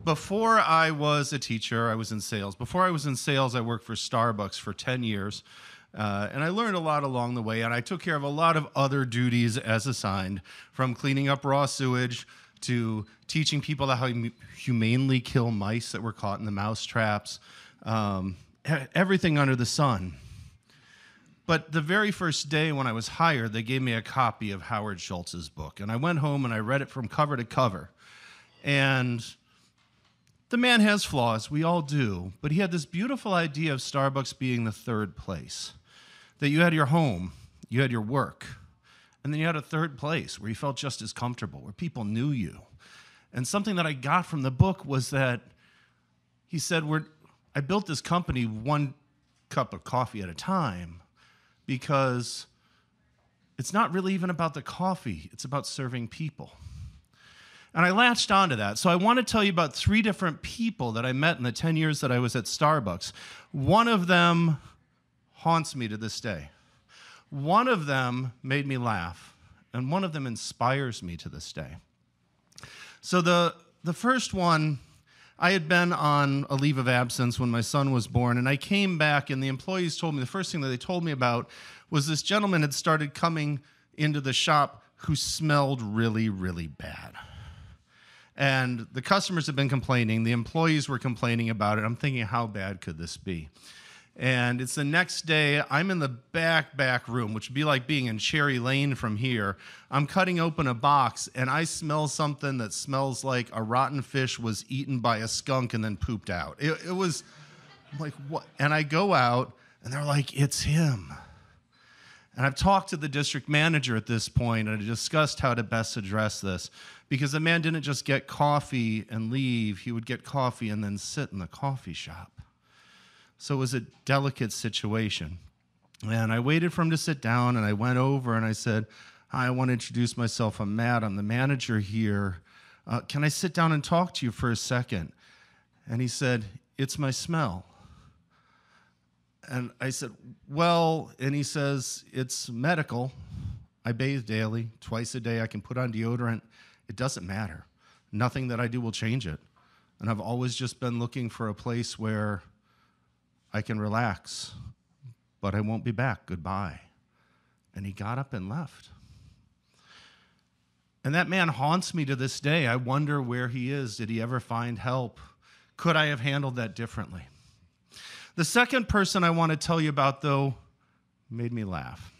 Before I was a teacher, I was in sales. Before I was in sales, I worked for Starbucks for 10 years. And I learned a lot along the way, and I took care of a lot of other duties as assigned, from cleaning up raw sewage to teaching people how to humanely kill mice that were caught in the mouse traps, everything under the sun. But the very first day when I was hired, they gave me a copy of Howard Schultz's book, and I went home and I read it from cover to cover. And the man has flaws, we all do, but he had this beautiful idea of Starbucks being the third place. That you had your home, you had your work, and then you had a third place where you felt just as comfortable, where people knew you. And something that I got from the book was that he said, I built this company one cup of coffee at a time because it's not really even about the coffee, it's about serving people. And I latched onto that. So I want to tell you about 3 different people that I met in the 10 years that I was at Starbucks. One of them haunts me to this day. One of them made me laugh, and one of them inspires me to this day. So the first one, I had been on a leave of absence when my son was born, and I came back, and the employees told me, the first thing that they told me about was this gentleman had started coming into the shop who smelled really, really bad. And the customers had been complaining, the employees were complaining about it. I'm thinking, how bad could this be? And it's the next day, I'm in the back room, which would be like being in Cherry Lane from here. I'm cutting open a box, and I smell something that smells like a rotten fish was eaten by a skunk and then pooped out. It was like, what? And I go out, and they're like, it's him. And I've talked to the district manager at this point, and I discussed how to best address this, because the man didn't just get coffee and leave. He would get coffee and then sit in the coffee shop. So it was a delicate situation. And I waited for him to sit down, and I went over and I said, hi, I want to introduce myself. I'm Matt. I'm the manager here. Can I sit down and talk to you for a second? And he said, it's my smell. And I said, well, and he says, it's medical. I bathe daily, twice a day. I can put on deodorant. It doesn't matter. Nothing that I do will change it. And I've always just been looking for a place where I can relax, but I won't be back. Goodbye. And he got up and left. And that man haunts me to this day. I wonder where he is. Did he ever find help? Could I have handled that differently? The second person I want to tell you about, though, made me laugh.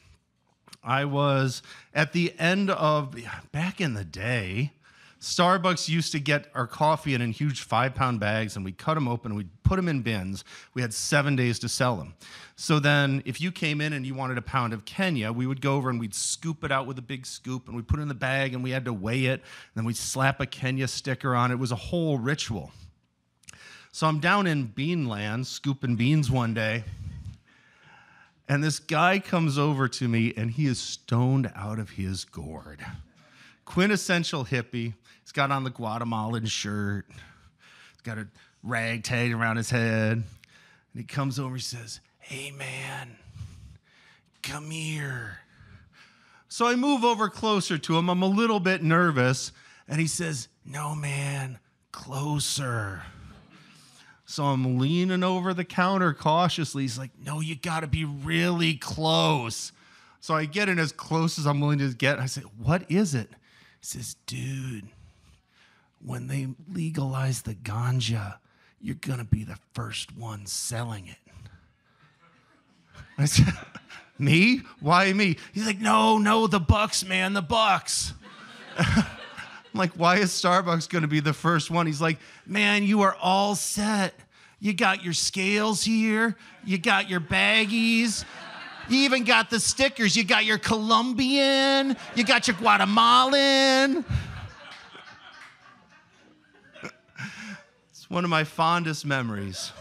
I was at the end of, back in the day, Starbucks used to get our coffee in huge 5-pound bags, and we'd cut them open, and we'd put them in bins. We had 7 days to sell them. So then if you came in and you wanted a pound of Kenya, we would go over and we'd scoop it out with a big scoop, and we'd put it in the bag, and we had to weigh it, and then we'd slap a Kenya sticker on it. It was a whole ritual. So I'm down in Beanland scooping beans one day, and this guy comes over to me, and he is stoned out of his gourd. Quintessential hippie. He's got on the Guatemalan shirt. He's got a rag tied around his head. And he comes over and he says, hey, man, come here. So I move over closer to him. I'm a little bit nervous. And he says, no, man, closer. So I'm leaning over the counter cautiously. He's like, no, you got to be really close. So I get in as close as I'm willing to get. I say, what is it? He says, dude, when they legalize the ganja, you're going to be the first one selling it. I said, me? Why me? He's like, no, the Bucks, man, the Bucks. I'm like, why is Starbucks going to be the first one? He's like, man, you are all set. You got your scales here. You got your baggies. You even got the stickers. You got your Colombian. You got your Guatemalan. It's one of my fondest memories.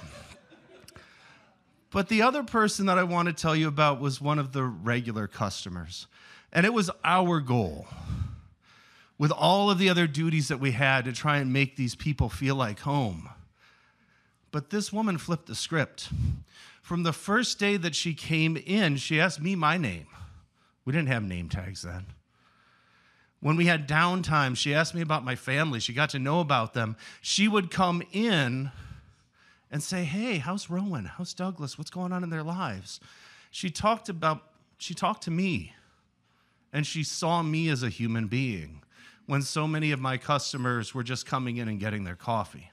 But the other person that I want to tell you about was one of the regular customers. And it was our goal, with all of the other duties that we had, to try and make these people feel like home. But this woman flipped the script. From the first day that she came in, she asked me my name. We didn't have name tags then. When we had downtime, she asked me about my family. She got to know about them. She would come in and say, hey, how's Rowan? How's Douglas? What's going on in their lives? She talked to me, and she saw me as a human being when so many of my customers were just coming in and getting their coffee.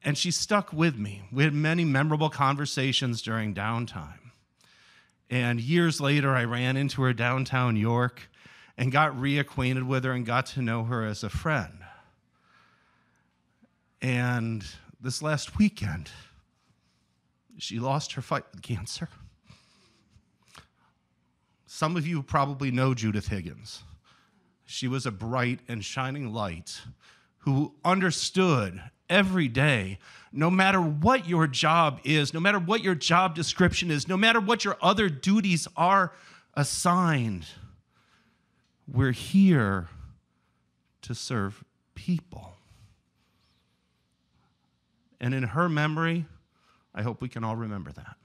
And she stuck with me. We had many memorable conversations during downtime. And years later, I ran into her downtown York and got reacquainted with her and got to know her as a friend. And this last weekend, she lost her fight with cancer. Some of you probably know Judith Higgins. She was a bright and shining light who understood every day, no matter what your job is, no matter what your job description is, no matter what your other duties are assigned, we're here to serve people. And in her memory, I hope we can all remember that.